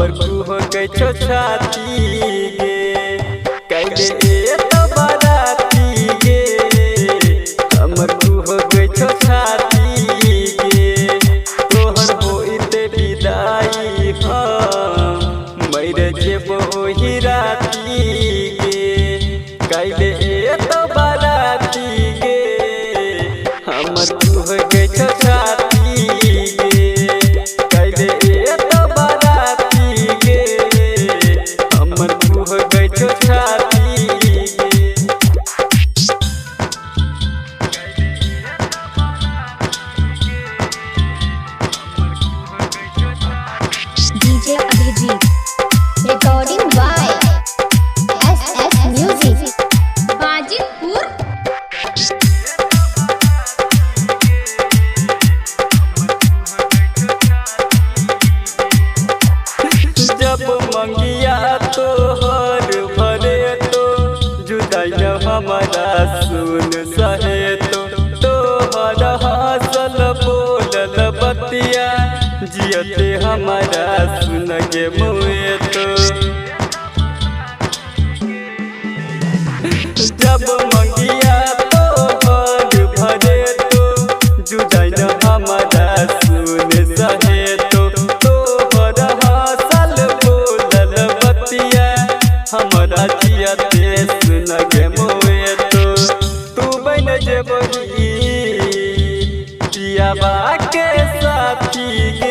हमर कुह गई छो छाती गे कैले तो बाराती गे हमर कुह गई छो छाती गे तोहर होइते विदाई हम मर जेबो ओही राती गे कैले तो बाराती गे हमर कुह गई छो छाती गे कैले तो बाराती गे हमर कुह गई छो छाती गे DJ Abhijit. Recording by SS Music. Wajidpur. जब मंगिया तोहर भरे तो जुदाई न हमारा सुन सहे तो तोहर हंसल बोलल बतिया जियते हमारा सुन गे मुए तो जब मंगिया तोहर भरे तो जुदाई न हमारा सुन सहे तो तोहर हंसल बोलल बतिया हमारा जियते सुन गे मुए तो तू बन जेबही पियाबा के साथी गे